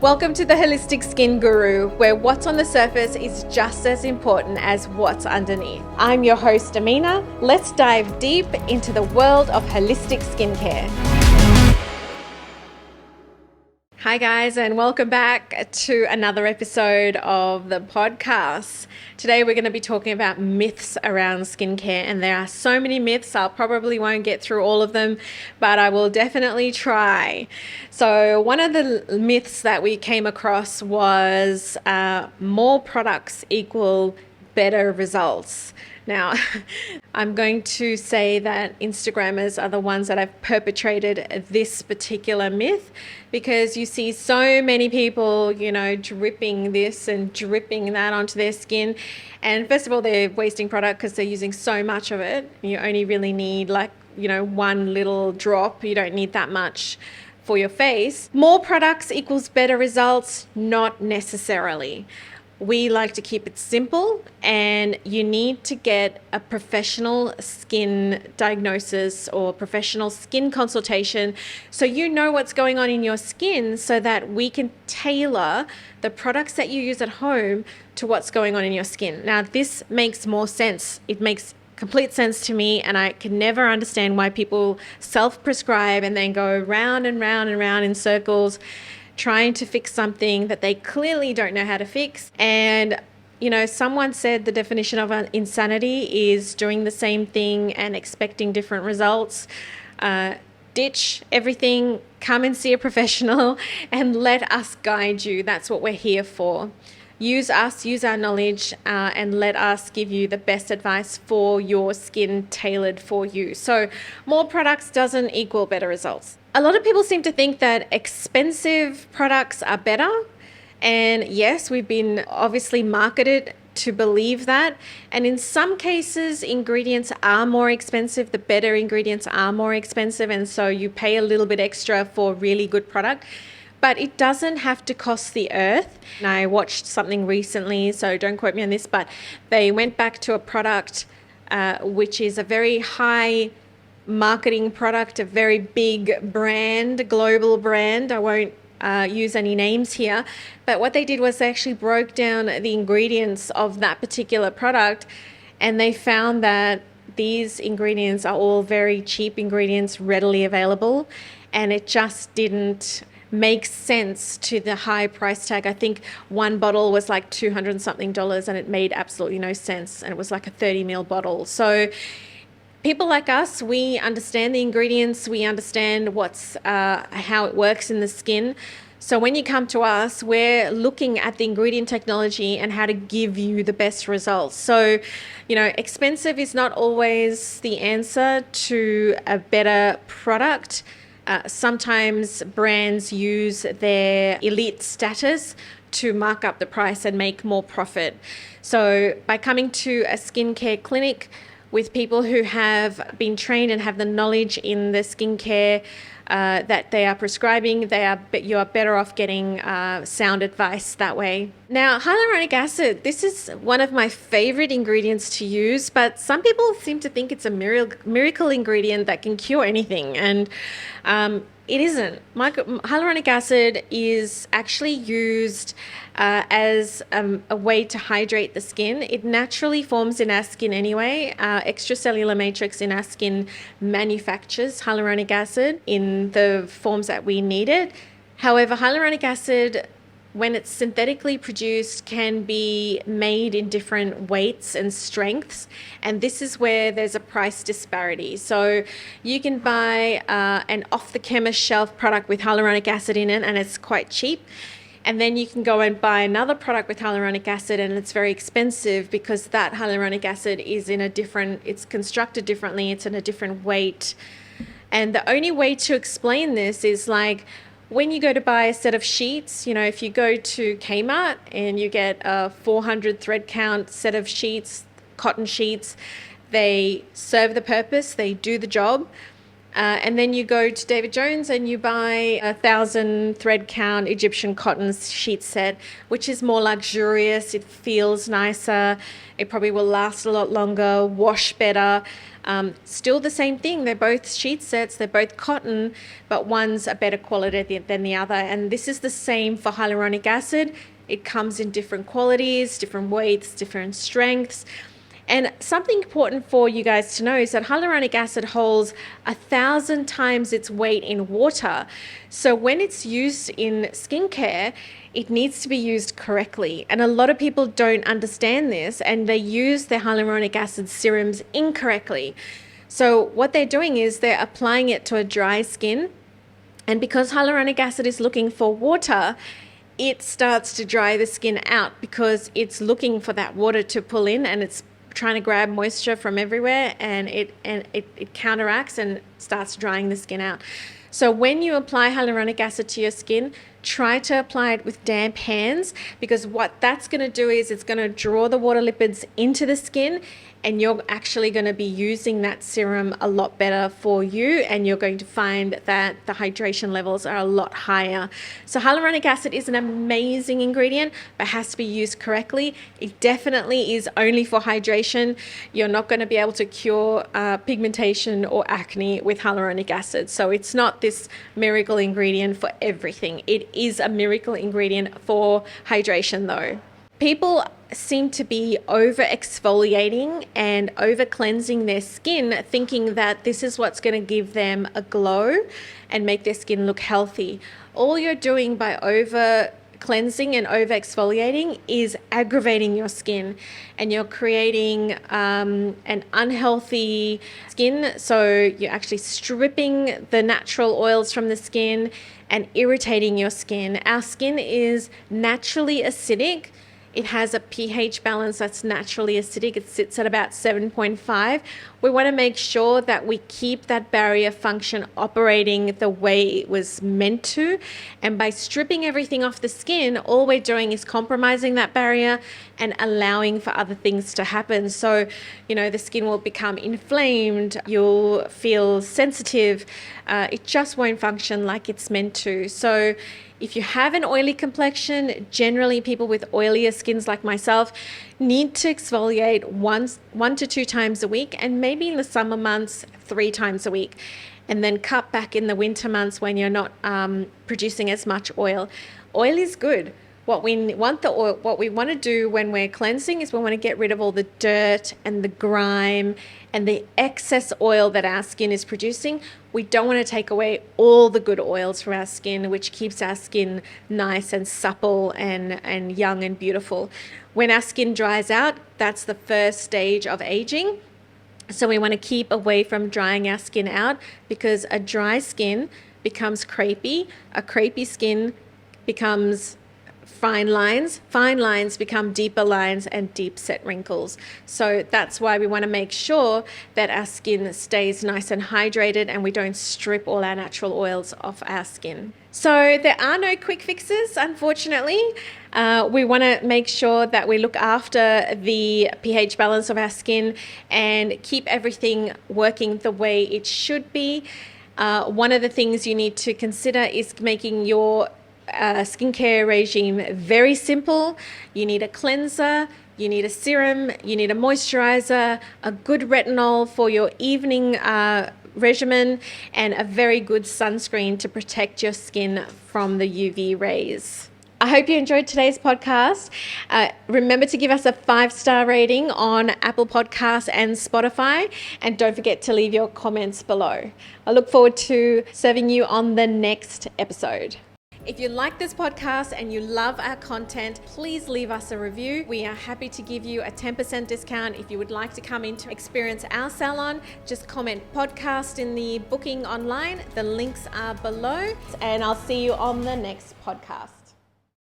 Welcome to the Holistic Skin Guru, where what's on the surface is just as important as what's underneath. I'm your host, Aamena. Let's dive deep into the world of holistic skincare. Hi guys, and welcome back to another episode of the podcast. Today we're going to be talking about myths around skincare, and there are so many myths. I probably won't get through all of them, but I will definitely try. So one of the myths that we came across was more products equal better results. Now, I'm going to say that Instagrammers are the ones that have perpetrated this particular myth, because you see so many people, dripping this and dripping that onto their skin. And first of all, they're wasting product because they're using so much of it. You only really need one little drop. You don't need that much for your face. More products equals better results? Not necessarily. We like to keep it simple, and you need to get a professional skin diagnosis or professional skin consultation so you know what's going on in your skin, so that we can tailor the products that you use at home to what's going on in your skin. Now, this makes more sense. It makes complete sense to me, and I can never understand why people self-prescribe and then go round and round and round in circles trying to fix something that they clearly don't know how to fix. And someone said the definition of insanity is doing the same thing and expecting different results. Ditch everything, come and see a professional and let us guide you. That's what we're here for. Use us, use our knowledge, and let us give you the best advice for your skin, tailored for you. So more products doesn't equal better results. A lot of people seem to think that expensive products are better. And yes, we've been obviously marketed to believe that. And in some cases, ingredients are more expensive. The better ingredients are more expensive. And so you pay a little bit extra for really good product. But it doesn't have to cost the earth. And I watched something recently, so don't quote me on this, but they went back to a product which is a very high marketing product, a very big brand, global brand. I won't use any names here. But what they did was they actually broke down the ingredients of that particular product, and they found that these ingredients are all very cheap ingredients, readily available, and it just didn't makes sense to the high price tag. I think one bottle was like $200 and something, and it made absolutely no sense. And it was like a 30 ml bottle. So people like us, we understand the ingredients. We understand how it works in the skin. So when you come to us, we're looking at the ingredient technology and how to give you the best results. So, expensive is not always the answer to a better product. Sometimes brands use their elite status to mark up the price and make more profit. So by coming to a skincare clinic with people who have been trained and have the knowledge in the skincare that they are prescribing, you are better off getting sound advice that way. Now, hyaluronic acid, this is one of my favorite ingredients to use, but some people seem to think it's a miracle ingredient that can cure anything, and it isn't. Hyaluronic acid is actually used as a way to hydrate the skin. It naturally forms in our skin anyway. Extracellular matrix in our skin manufactures hyaluronic acid in the forms that we need it. However, hyaluronic acid, when it's synthetically produced, can be made in different weights and strengths, and this is where there's a price disparity. So you can buy an off-the-chemist shelf product with hyaluronic acid in it, and it's quite cheap. And then you can go and buy another product with hyaluronic acid, and it's very expensive because that hyaluronic acid is it's constructed differently, it's in a different weight. And the only way to explain this is like, when you go to buy a set of sheets, if you go to Kmart and you get a 400 thread count set of sheets, cotton sheets, they serve the purpose, they do the job. And then you go to David Jones and you buy 1,000 thread count Egyptian cotton sheet set, which is more luxurious. It feels nicer. It probably will last a lot longer, wash better. Still the same thing. They're both sheet sets. They're both cotton, but one's a better quality than the other. And this is the same for hyaluronic acid. It comes in different qualities, different weights, different strengths. And something important for you guys to know is that hyaluronic acid holds 1,000 times its weight in water. So when it's used in skincare, it needs to be used correctly. And a lot of people don't understand this, and they use their hyaluronic acid serums incorrectly. So what they're doing is they're applying it to a dry skin. And because hyaluronic acid is looking for water, it starts to dry the skin out because it's looking for that water to pull in, and it's trying to grab moisture from everywhere, and it counteracts and starts drying the skin out. So when you apply hyaluronic acid to your skin, try to apply it with damp hands, because what that's going to do is it's going to draw the water lipids into the skin, and you're actually going to be using that serum a lot better for you, and you're going to find that the hydration levels are a lot higher. So hyaluronic acid is an amazing ingredient, but has to be used correctly. It definitely is only for hydration. You're not going to be able to cure pigmentation or acne with hyaluronic acid. So it's not this miracle ingredient for everything. It is a miracle ingredient for hydration though. People seem to be over-exfoliating and over-cleansing their skin, thinking that this is what's going to give them a glow and make their skin look healthy. All you're doing by over-cleansing and over-exfoliating is aggravating your skin, and you're creating an unhealthy skin. So you're actually stripping the natural oils from the skin and irritating your skin. Our skin is naturally acidic. It has a pH balance that's naturally acidic. It sits at about 7.5. We want to make sure that we keep that barrier function operating the way it was meant to. And by stripping everything off the skin, all we're doing is compromising that barrier and allowing for other things to happen. So, the skin will become inflamed. You'll feel sensitive. It just won't function like it's meant to. So if you have an oily complexion, generally people with oilier skins like myself need to exfoliate one to two times a week, and maybe in the summer months 3 times a week, and then cut back in the winter months when you're not producing as much oil. Oil is good. What we want to do when we're cleansing is we want to get rid of all the dirt and the grime and the excess oil that our skin is producing. We don't want to take away all the good oils from our skin, which keeps our skin nice and supple and young and beautiful. When our skin dries out, that's the first stage of aging. So we want to keep away from drying our skin out, because a dry skin becomes crepey. A crepey skin becomes fine lines become deeper lines and deep set wrinkles. So that's why we want to make sure that our skin stays nice and hydrated, and we don't strip all our natural oils off our skin. So there are no quick fixes, unfortunately. We want to make sure that we look after the pH balance of our skin and keep everything working the way it should be. One of the things you need to consider is making your skincare regime very simple. You need a cleanser, you need a serum, you need a moisturizer, a good retinol for your evening regimen, and a very good sunscreen to protect your skin from the UV rays. I hope you enjoyed today's podcast. Remember to give us a 5-star rating on Apple Podcasts and Spotify, and don't forget to leave your comments below. I look forward to serving you on the next episode. If you like this podcast and you love our content, please leave us a review. We are happy to give you a 10% discount. If you would like to come in to experience our salon, just comment podcast in the booking online. The links are below, and I'll see you on the next podcast.